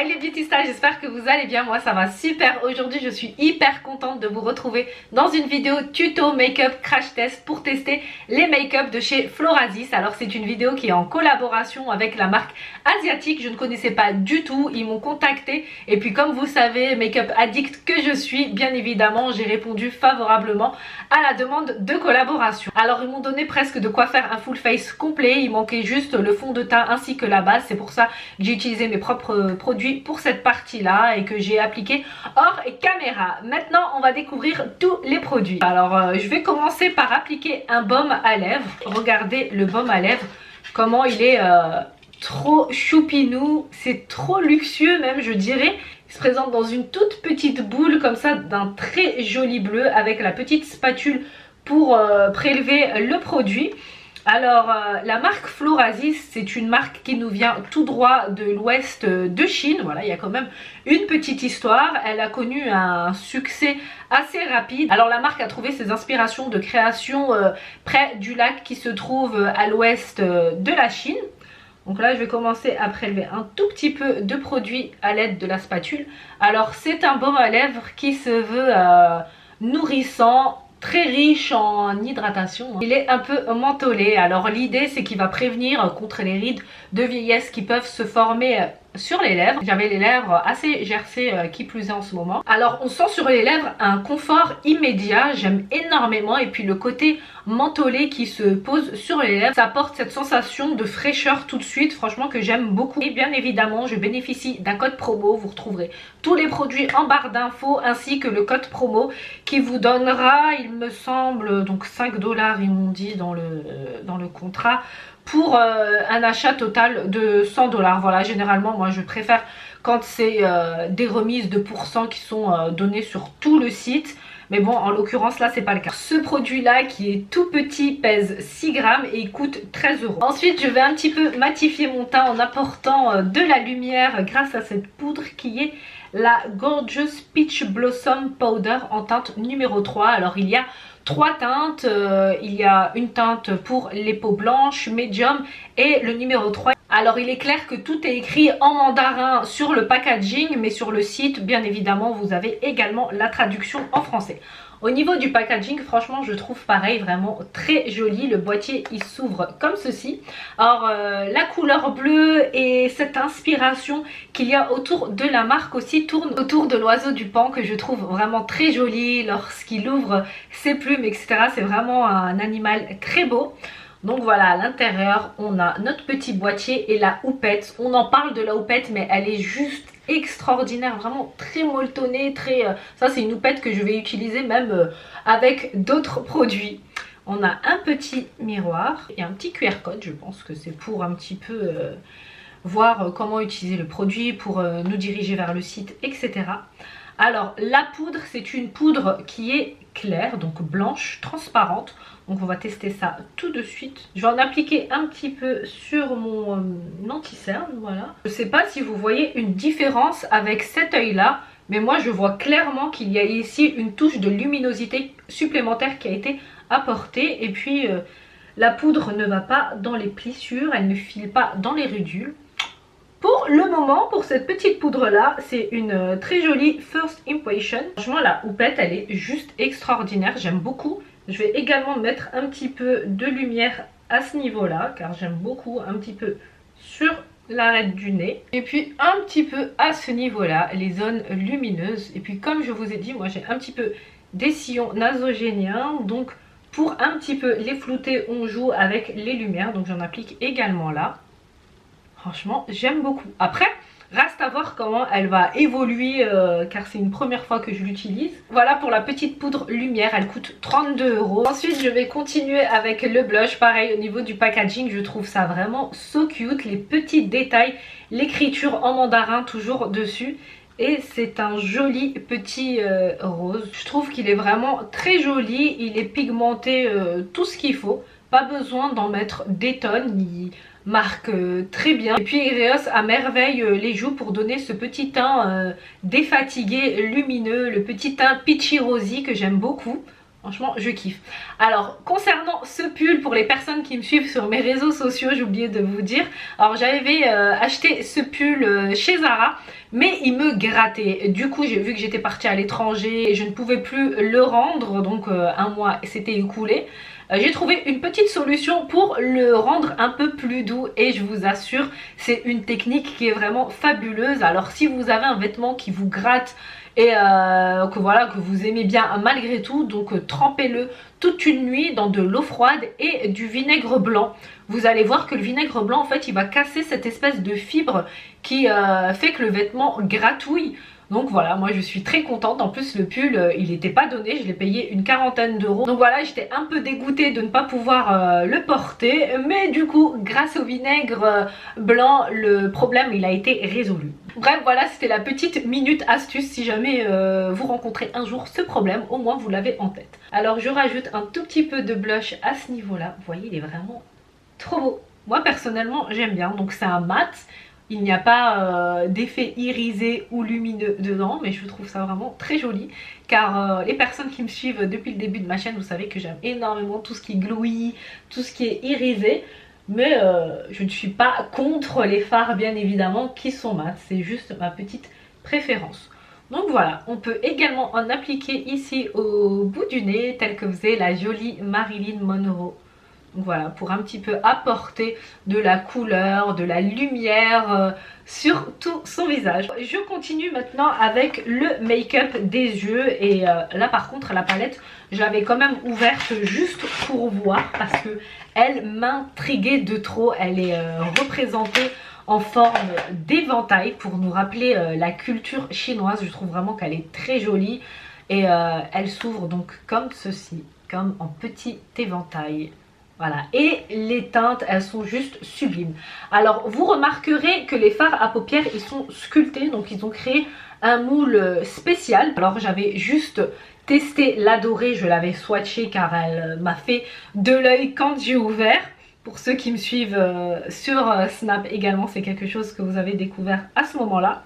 Hi les Beauty Stars, j'espère que vous allez bien, moi ça va super. Aujourd'hui je suis hyper contente de vous retrouver dans une vidéo tuto make-up crash test pour tester les make-up de chez Florasis. Alors c'est une vidéo qui est en collaboration avec la marque asiatique, je ne connaissais pas du tout, ils m'ont contacté et puis comme vous savez, make-up addict que je suis, bien évidemment j'ai répondu favorablement à la demande de collaboration. Alors ils m'ont donné presque de quoi faire un full face complet, il manquait juste le fond de teint ainsi que la base, c'est pour ça que j'ai utilisé mes propres produits pour cette partie là et que j'ai appliqué hors caméra. Maintenant on va découvrir tous les produits. Alors je vais commencer par appliquer un baume à lèvres. Regardez le baume à lèvres, comment il est trop choupinou, c'est trop luxueux même je dirais. Il se présente dans une toute petite boule comme ça d'un très joli bleu avec la petite spatule pour prélever le produit. Alors la marque Florasis, c'est une marque qui nous vient tout droit de l'ouest de Chine. Voilà, il y a quand même une petite histoire. Elle a connu un succès assez rapide. Alors la marque a trouvé ses inspirations de création près du lac qui se trouve à l'ouest de la Chine. Donc là je vais commencer à prélever un tout petit peu de produit à l'aide de la spatule. Alors c'est un baume à lèvres qui se veut nourrissant, très riche en hydratation. Il est un peu mentholé. Alors l'idée c'est qu'il va prévenir contre les rides de vieillesse qui peuvent se former sur les lèvres. J'avais les lèvres assez gercées qui plus est en ce moment. Alors on sent sur les lèvres un confort immédiat, j'aime énormément, et puis le côté mentholé qui se pose sur les lèvres, ça apporte cette sensation de fraîcheur tout de suite, franchement que j'aime beaucoup. Et bien évidemment je bénéficie d'un code promo, vous retrouverez tous les produits en barre d'infos ainsi que le code promo qui vous donnera, il me semble, donc 5 $ ils m'ont dit dans le contrat, pour un achat total de 100 $. Voilà, généralement moi je préfère quand c'est des remises de pourcents qui sont données sur tout le site. Mais bon, en l'occurrence là c'est pas le cas. Ce produit là qui est tout petit pèse 6 grammes et il coûte 13 €. Ensuite je vais un petit peu matifier mon teint en apportant de la lumière grâce à cette poudre qui est la Gorgeous Peach Blossom Powder en teinte numéro 3. Alors il y a 3 teintes, il y a une teinte pour les peaux blanches, médium et le numéro 3. Alors il est clair que tout est écrit en mandarin sur le packaging, mais sur le site bien évidemment vous avez également la traduction en français. Au niveau du packaging, franchement je trouve pareil, vraiment très joli. Le boîtier il s'ouvre comme ceci. Alors la couleur bleue et cette inspiration qu'il y a autour de la marque aussi tourne autour de l'oiseau du Pan que je trouve vraiment très joli lorsqu'il ouvre ses plumes etc. C'est vraiment un animal très beau. Donc voilà, à l'intérieur on a notre petit boîtier et la houppette. On en parle de la houppette mais elle est juste extraordinaire, vraiment très molletonnée, très ça c'est une houppette que je vais utiliser même avec d'autres produits. On a un petit miroir et un petit QR code, je pense que c'est pour un petit peu voir comment utiliser le produit, pour nous diriger vers le site, etc. Alors la poudre, c'est une poudre qui est claire, donc blanche, transparente. Donc on va tester ça tout de suite. Je vais en appliquer un petit peu sur mon anti-cerne, voilà. Je ne sais pas si vous voyez une différence avec cet œil là, mais moi je vois clairement qu'il y a ici une touche de luminosité supplémentaire qui a été apportée. Et puis la poudre ne va pas dans les plissures, elle ne file pas dans les ridules. Pour le moment, pour cette petite poudre là, c'est une très jolie First Impression. Franchement la houppette elle est juste extraordinaire, j'aime beaucoup. Je vais également mettre un petit peu de lumière à ce niveau là, car j'aime beaucoup, un petit peu sur l'arête du nez. Et puis un petit peu à ce niveau là, les zones lumineuses. Et puis comme je vous ai dit, moi j'ai un petit peu des sillons nasogéniens, donc pour un petit peu les flouter, on joue avec les lumières, donc j'en applique également là. Franchement, j'aime beaucoup. Après, reste à voir comment elle va évoluer car c'est une première fois que je l'utilise. Voilà pour la petite poudre lumière, elle coûte 32 €. Ensuite, je vais continuer avec le blush. Pareil, au niveau du packaging, je trouve ça vraiment so cute. Les petits détails, l'écriture en mandarin toujours dessus. Et c'est un joli petit rose. Je trouve qu'il est vraiment très joli. Il est pigmenté tout ce qu'il faut. Pas besoin d'en mettre des tonnes. Il marque très bien. Et puis il rehausse à merveille les joues pour donner ce petit teint défatigué, lumineux. Le petit teint peachy rosy que j'aime beaucoup. Franchement, je kiffe. Alors, concernant ce pull, pour les personnes qui me suivent sur mes réseaux sociaux, j'ai oublié de vous dire. Alors, j'avais acheté ce pull chez Zara, mais il me grattait. Du coup, j'ai vu que j'étais partie à l'étranger et je ne pouvais plus le rendre. Donc, un mois s'était écoulé. J'ai trouvé une petite solution pour le rendre un peu plus doux et je vous assure, c'est une technique qui est vraiment fabuleuse. Alors, si vous avez un vêtement qui vous gratte et que voilà, que vous aimez bien malgré tout, donc trempez-le toute une nuit dans de l'eau froide et du vinaigre blanc. Vous allez voir que le vinaigre blanc, en fait, il va casser cette espèce de fibre qui fait que le vêtement gratouille. Donc voilà, moi je suis très contente. En plus le pull il n'était pas donné, je l'ai payé une quarantaine d'euros. Donc voilà, j'étais un peu dégoûtée de ne pas pouvoir le porter. Mais du coup, grâce au vinaigre blanc, le problème il a été résolu. Bref, voilà, c'était la petite minute astuce. Si jamais vous rencontrez un jour ce problème, au moins vous l'avez en tête. Alors je rajoute un tout petit peu de blush à ce niveau-là. Vous voyez, il est vraiment trop beau. Moi personnellement j'aime bien. Donc c'est un mat. Il n'y a pas d'effet irisé ou lumineux dedans, mais je trouve ça vraiment très joli. Car les personnes qui me suivent depuis le début de ma chaîne, vous savez que j'aime énormément tout ce qui glouit, tout ce qui est irisé. Mais je ne suis pas contre les fards bien évidemment qui sont mat, c'est juste ma petite préférence. Donc voilà, on peut également en appliquer ici au bout du nez, tel que faisait la jolie Marilyn Monroe. Donc voilà, pour un petit peu apporter de la couleur, de la lumière sur tout son visage. Je continue maintenant avec le make-up des yeux. Et là par contre la palette, je l'avais quand même ouverte juste pour voir parce que elle m'intriguait de trop. Elle est représentée en forme d'éventail pour nous rappeler la culture chinoise. Je trouve vraiment qu'elle est très jolie. Et elle s'ouvre donc comme ceci, comme en petit éventail. Voilà, et les teintes, elles sont juste sublimes. Alors, vous remarquerez que les fards à paupières, ils sont sculptés. Donc, ils ont créé un moule spécial. Alors, j'avais juste testé la dorée. Je l'avais swatchée car elle m'a fait de l'œil quand j'ai ouvert. Pour ceux qui me suivent sur Snap également, c'est quelque chose que vous avez découvert à ce moment-là.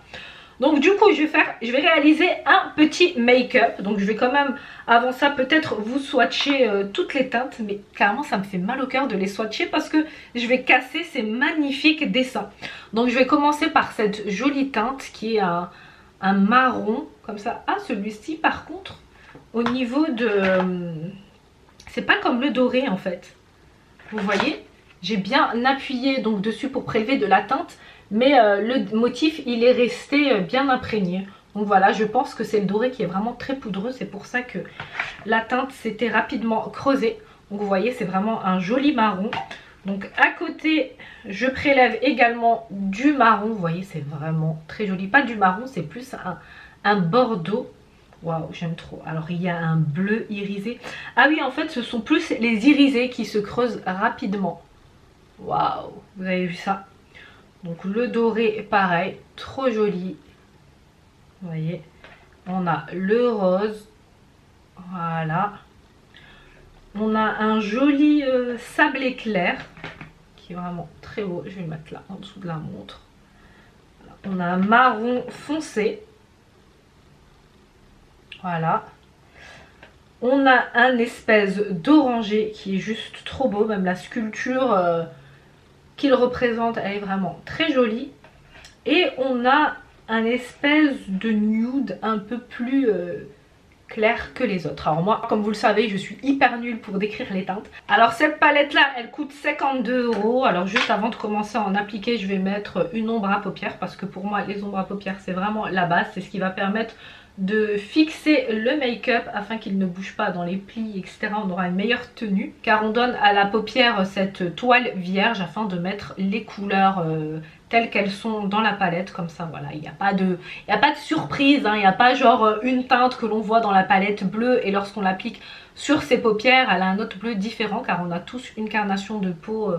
Donc du coup je vais réaliser un petit make-up. Donc je vais quand même avant ça peut-être vous swatcher toutes les teintes. Mais clairement ça me fait mal au cœur de les swatcher parce que je vais casser ces magnifiques dessins. Donc je vais commencer par cette jolie teinte qui est un marron comme ça. Ah, celui-ci par contre au niveau de... c'est pas comme le doré en fait. Vous voyez, j'ai bien appuyé donc dessus pour prélever de la teinte. Mais le motif il est resté bien imprégné. Donc voilà, je pense que c'est le doré qui est vraiment très poudreux. C'est pour ça que la teinte s'était rapidement creusée. Donc vous voyez, c'est vraiment un joli marron. Donc à côté, je prélève également du marron. Vous voyez, c'est vraiment très joli. Pas du marron, c'est plus un bordeaux. Waouh, j'aime trop. Alors il y a un bleu irisé. Ah oui, en fait, ce sont plus les irisés qui se creusent rapidement. Waouh, vous avez vu ça? Donc le doré pareil, trop joli. Vous voyez, on a le rose. Voilà. On a un joli sable éclair qui est vraiment très beau. Je vais le mettre là en dessous de la montre. Voilà. On a un marron foncé. Voilà. On a un espèce d'orangé qui est juste trop beau. Même la sculpture... qu'il représente, elle est vraiment très jolie. Et on a un espèce de nude un peu plus clair que les autres. Alors moi, comme vous le savez, je suis hyper nulle pour décrire les teintes. Alors cette palette là, elle coûte 52 €. Alors juste avant de commencer à en appliquer, je vais mettre une ombre à paupières parce que pour moi les ombres à paupières c'est vraiment la base. C'est ce qui va permettre de fixer le make-up afin qu'il ne bouge pas dans les plis, etc. On aura une meilleure tenue car on donne à la paupière cette toile vierge afin de mettre les couleurs telles qu'elles sont dans la palette. Comme ça voilà, il n'y a pas de surprise, hein. Il n'y a pas genre une teinte que l'on voit dans la palette bleue et lorsqu'on l'applique sur ses paupières elle a un autre bleu différent car on a tous une carnation de peau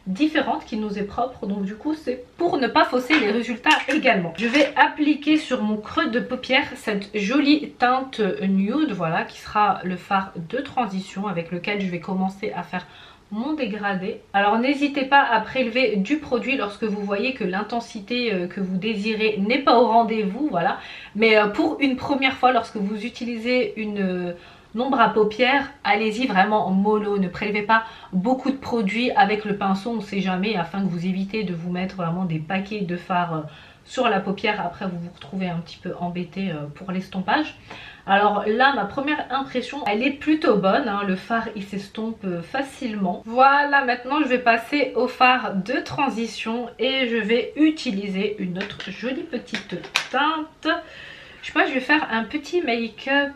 différente qui nous est propre. Donc du coup c'est pour ne pas fausser les résultats également. Je vais appliquer sur mon creux de paupière cette jolie teinte nude, voilà, qui sera le fard de transition avec lequel je vais commencer à faire mon dégradé. Alors n'hésitez pas à prélever du produit lorsque vous voyez que l'intensité que vous désirez n'est pas au rendez-vous, voilà. Mais pour une première fois, lorsque vous utilisez une nombre à paupières, allez-y vraiment en mollo, ne prélevez pas beaucoup de produits avec le pinceau, on ne sait jamais, afin que vous évitez de vous mettre vraiment des paquets de fard sur la paupière, après vous vous retrouvez un petit peu embêté pour l'estompage. Alors là, ma première impression, elle est plutôt bonne, hein. Le fard il s'estompe facilement. Voilà, maintenant je vais passer au fard de transition et je vais utiliser une autre jolie petite teinte. Je sais pas, je vais faire un petit make-up,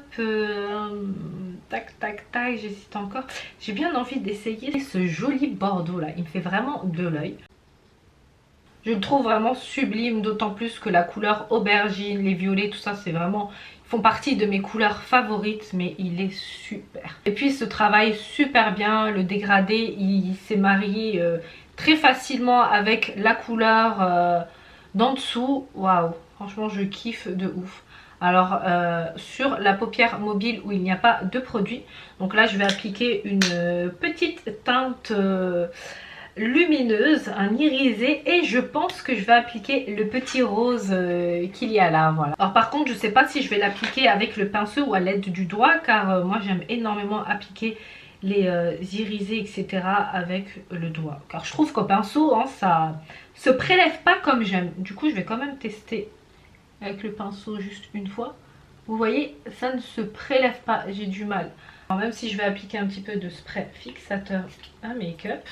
tac tac tac, j'hésite encore. J'ai bien envie d'essayer ce joli bordeaux là, il me fait vraiment de l'œil. Je le trouve vraiment sublime, d'autant plus que la couleur aubergine, les violets, tout ça, c'est vraiment... font partie de mes couleurs favorites, mais il est super. Et puis, il se travaille super bien, le dégradé, il s'est marié très facilement avec la couleur d'en dessous. Waouh, franchement, je kiffe de ouf. Alors, sur la paupière mobile où il n'y a pas de produit, donc là, je vais appliquer une petite teinte... lumineuse, un irisé, et je pense que je vais appliquer le petit rose qu'il y a là, voilà. Alors par contre je sais pas si je vais l'appliquer avec le pinceau ou à l'aide du doigt, car moi j'aime énormément appliquer les irisés etc avec le doigt, car je trouve qu'au pinceau hein, ça se prélève pas comme j'aime. Du coup je vais quand même tester avec le pinceau juste une fois. Vous voyez, ça ne se prélève pas, j'ai du mal. Alors même si je vais appliquer un petit peu de spray fixateur à make-up,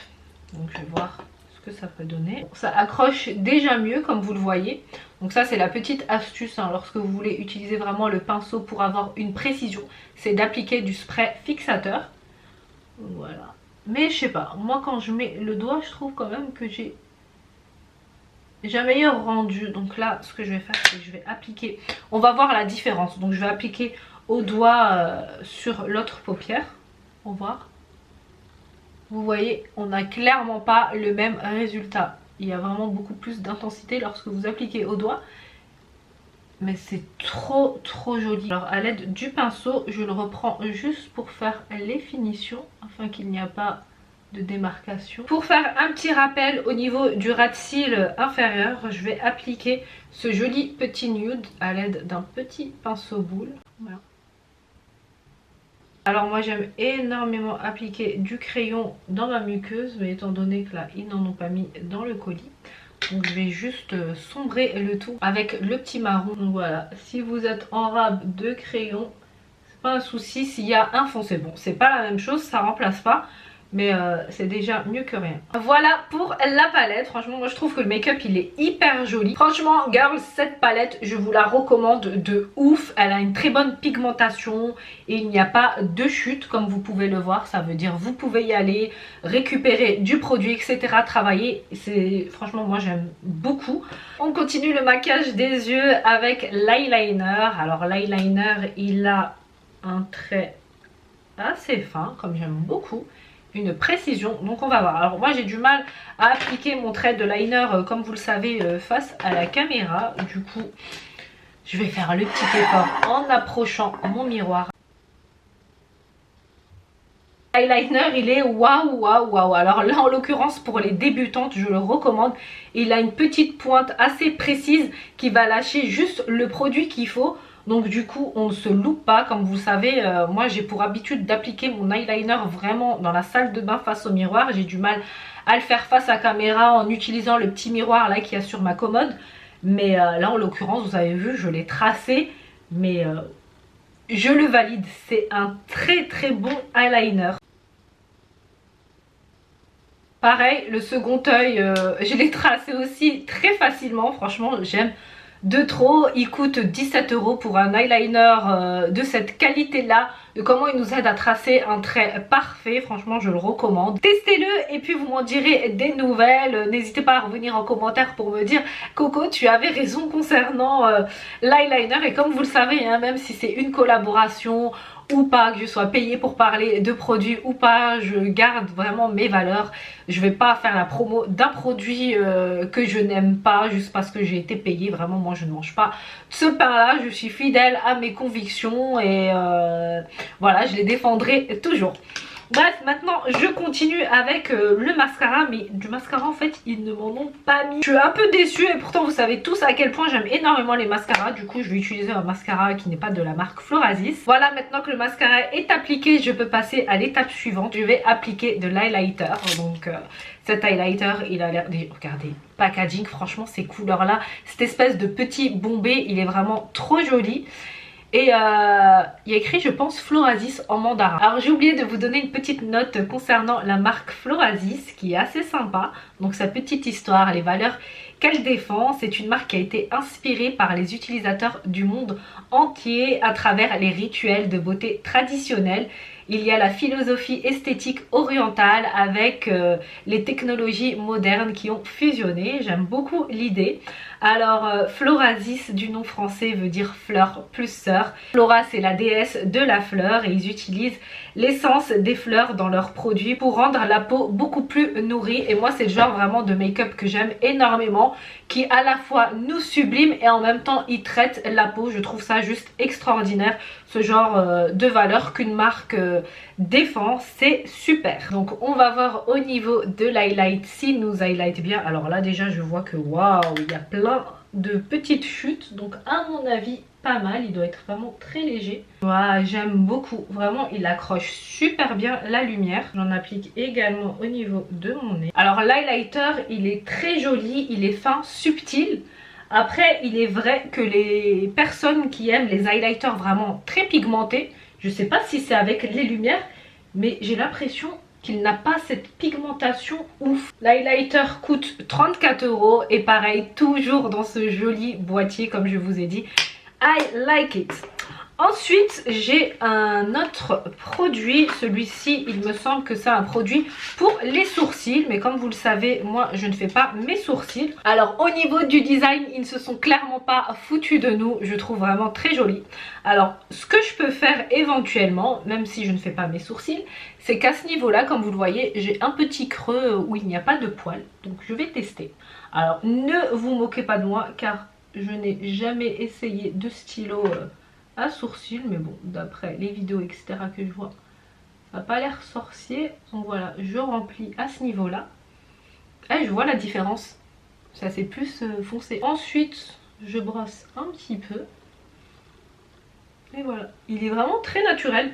donc je vais voir ce que ça peut donner. Ça accroche déjà mieux comme vous le voyez. Donc ça c'est la petite astuce hein, lorsque vous voulez utiliser vraiment le pinceau pour avoir une précision. C'est d'appliquer du spray fixateur. Voilà. Mais je sais pas, moi quand je mets le doigt je trouve quand même que j'ai un meilleur rendu. Donc là ce que je vais faire c'est que je vais appliquer. On va voir la différence. Donc je vais appliquer au doigt sur l'autre paupière. On va voir. Vous voyez, on n'a clairement pas le même résultat. Il y a vraiment beaucoup plus d'intensité lorsque vous appliquez au doigt. Mais c'est trop joli. Alors à l'aide du pinceau, je le reprends juste pour faire les finitions, afin qu'il n'y a pas de démarcation. Pour faire un petit rappel au niveau du ras de cils inférieur, je vais appliquer ce joli petit nude à l'aide d'un petit pinceau boule. Voilà. Alors moi j'aime énormément appliquer du crayon dans ma muqueuse, mais étant donné que là ils n'en ont pas mis dans le colis, donc je vais juste sombrer le tout avec le petit marron. Donc voilà, si vous êtes en rab de crayon, c'est pas un souci, s'il y a un fond c'est bon. C'est pas la même chose, ça remplace pas, mais c'est déjà mieux que rien. Voilà pour la palette. Franchement moi je trouve que le make-up il est hyper joli. Franchement girls, cette palette je vous la recommande de ouf. Elle a une très bonne pigmentation et il n'y a pas de chute comme vous pouvez le voir. Ça veut dire vous pouvez y aller, récupérer du produit etc, travailler. Franchement moi j'aime beaucoup. On continue le maquillage des yeux avec l'eyeliner. Alors l'eyeliner il a un trait assez fin comme j'aime beaucoup, une précision, donc on va voir. Alors moi j'ai du mal à appliquer mon trait de liner comme vous le savez face à la caméra, du coup je vais faire le petit effort en approchant mon miroir. L'eyeliner il est waouh. Alors là en l'occurrence pour les débutantes je le recommande. Il a une petite pointe assez précise qui va lâcher juste le produit qu'il faut. Donc du coup on ne se loupe pas. Comme vous savez moi j'ai pour habitude d'appliquer mon eyeliner vraiment dans la salle de bain face au miroir. J'ai du mal à le faire face à caméra en utilisant le petit miroir là qu'il y a sur ma commode. Mais là en l'occurrence vous avez vu je l'ai tracé, mais je le valide. C'est un très bon eyeliner. Pareil, le second œil, je l'ai tracé aussi très facilement. Franchement, j'aime de trop. Il coûte 17 € pour un eyeliner de cette qualité-là. De comment il nous aide à tracer un trait parfait. Franchement, je le recommande. Testez-le et puis vous m'en direz des nouvelles. N'hésitez pas à revenir en commentaire pour me dire Coco, tu avais raison concernant l'eyeliner. Et comme vous le savez, hein, même si c'est une collaboration ou pas, que je sois payée pour parler de produits ou pas, je garde vraiment mes valeurs. Je vais pas faire la promo d'un produit que je n'aime pas juste parce que j'ai été payée. Vraiment moi je ne mange pas ce pain là, je suis fidèle à mes convictions et voilà, je les défendrai toujours. Bref, maintenant je continue avec le mascara, mais du mascara en fait ils ne m'en ont pas mis. Je suis un peu déçue et pourtant vous savez tous à quel point j'aime énormément les mascaras. Du coup je vais utiliser un mascara qui n'est pas de la marque Florasis. Voilà, maintenant que le mascara est appliqué, je peux passer à l'étape suivante. Je vais appliquer de l'highlighter. Donc cet highlighter il a l'air, regardez, packaging, franchement ces couleurs là, cette espèce de petit bombé, il est vraiment trop joli. Et il y a écrit je pense Florasis en mandarin. Alors j'ai oublié de vous donner une petite note concernant la marque Florasis qui est assez sympa. Donc sa petite histoire, les valeurs qu'elle défend. C'est une marque qui a été inspirée par les utilisateurs du monde entier à travers les rituels de beauté traditionnels. Il y a la philosophie esthétique orientale avec les technologies modernes qui ont fusionné. J'aime beaucoup l'idée. Alors Florasis du nom français veut dire fleur plus sœur. Flora c'est la déesse de la fleur et ils utilisent l'essence des fleurs dans leurs produits pour rendre la peau beaucoup plus nourrie. Et moi c'est le genre vraiment de make-up que j'aime énormément, qui à la fois nous sublime et en même temps il traite la peau. Je trouve ça juste extraordinaire, ce genre de valeur qu'une marque défend, c'est super. Donc on va voir au niveau de l'highlight s'il nous highlight bien. Alors là déjà je vois que waouh, il y a plein de petites chutes, donc à mon avis pas mal, il doit être vraiment très léger. Voilà, j'aime beaucoup, vraiment il accroche super bien la lumière. J'en applique également au niveau de mon nez. Alors l'highlighter il est très joli, il est fin, subtil. Après il est vrai que les personnes qui aiment les highlighters vraiment très pigmentés, je sais pas si c'est avec les lumières, mais j'ai l'impression qu'il n'a pas cette pigmentation ouf. L'highlighter coûte 34 € et pareil, toujours dans ce joli boîtier comme je vous ai dit. I like it. Ensuite, j'ai un autre produit. Celui-ci, il me semble que c'est un produit pour les sourcils. Mais comme vous le savez, moi, je ne fais pas mes sourcils. Alors, au niveau du design, ils ne se sont clairement pas foutus de nous. Je trouve vraiment très joli. Alors, ce que je peux faire éventuellement, même si je ne fais pas mes sourcils, c'est qu'à ce niveau-là, comme vous le voyez, j'ai un petit creux où il n'y a pas de poils. Donc, je vais tester. Alors, ne vous moquez pas de moi, car je n'ai jamais essayé de stylo à sourcils, mais bon, d'après les vidéos etc que je vois, ça n'a pas l'air sorcier. Donc voilà, je remplis à ce niveau là et je vois la différence, ça c'est plus foncé. Ensuite je brosse un petit peu et voilà, il est vraiment très naturel.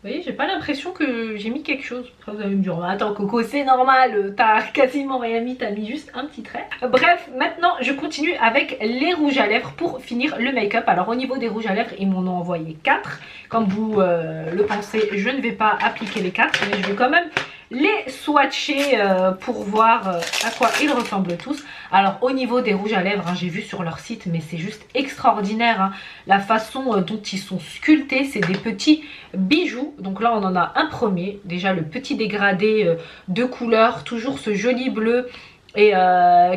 Vous voyez, j'ai pas l'impression que j'ai mis quelque chose. Après vous allez me dire, attends Coco, c'est normal, t'as quasiment rien mis, t'as mis juste un petit trait. Bref, maintenant je continue avec les rouges à lèvres pour finir le make-up. Alors au niveau des rouges à lèvres, ils m'en ont envoyé 4. Comme vous le pensez, je ne vais pas appliquer les 4, mais je vais quand même les swatcher pour voir à quoi ils ressemblent tous. Alors au niveau des rouges à lèvres, hein, j'ai vu sur leur site, mais c'est juste extraordinaire hein, la façon dont ils sont sculptés. C'est des petits bijoux. Donc là on en a un premier, déjà le petit dégradé de couleur, toujours ce joli bleu et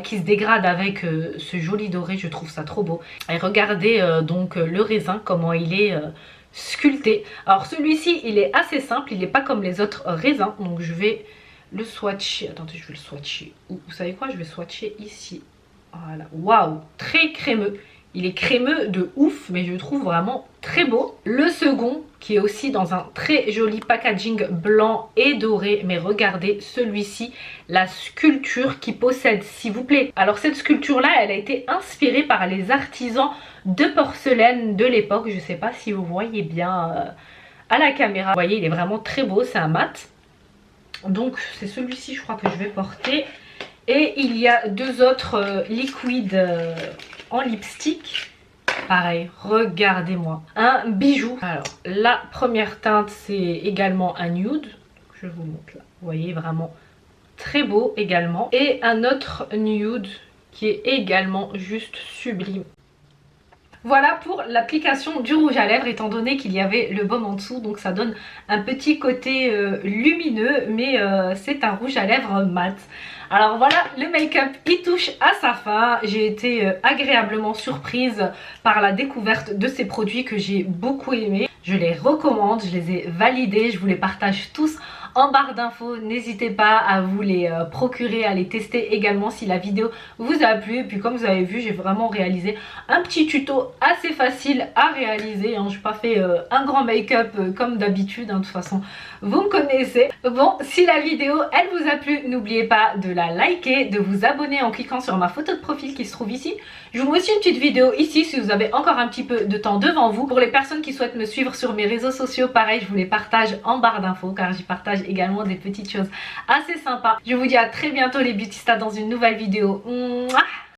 qui se dégrade avec ce joli doré. Je trouve ça trop beau. Et regardez donc le raisin, comment il est sculpté. Alors celui-ci il est assez simple, il n'est pas comme les autres raisins, donc je vais le swatcher. Attendez, je vais le swatcher. Vous savez quoi, je vais swatcher ici. Voilà, waouh, très crémeux. Il est crémeux de ouf, mais je le trouve vraiment très beau. Le second, qui est aussi dans un très joli packaging blanc et doré. Mais regardez celui-ci, la sculpture qu'il possède, s'il vous plaît. Alors cette sculpture-là, elle a été inspirée par les artisans de porcelaine de l'époque. Je ne sais pas si vous voyez bien à la caméra. Vous voyez, il est vraiment très beau, c'est un mat. Donc c'est celui-ci, je crois que je vais porter. Et il y a deux autres liquides en lipstick. Pareil, regardez-moi. Un bijou. Alors, la première teinte, c'est également un nude. Je vous montre là. Vous voyez, vraiment très beau également. Et un autre nude qui est également juste sublime. Voilà pour l'application du rouge à lèvres, étant donné qu'il y avait le baume en dessous, donc ça donne un petit côté lumineux, mais c'est un rouge à lèvres mat. Alors voilà, le make-up il touche à sa fin. J'ai été agréablement surprise par la découverte de ces produits que j'ai beaucoup aimés. Je les recommande, je les ai validés, je vous les partage tous en barre d'infos. N'hésitez pas à vous les procurer, à les tester également si la vidéo vous a plu. Et puis comme vous avez vu, j'ai vraiment réalisé un petit tuto assez facile à réaliser, hein. Je n'ai pas fait un grand make-up comme d'habitude, hein. De toute façon vous me connaissez. Bon, si la vidéo elle vous a plu, n'oubliez pas de la liker, de vous abonner en cliquant sur ma photo de profil qui se trouve ici. Je vous mets aussi une petite vidéo ici si vous avez encore un petit peu de temps devant vous. Pour les personnes qui souhaitent me suivre sur mes réseaux sociaux, pareil, je vous les partage en barre d'infos car j'y partage également des petites choses assez sympas. Je vous dis à très bientôt les beauty stars dans une nouvelle vidéo. Mouah.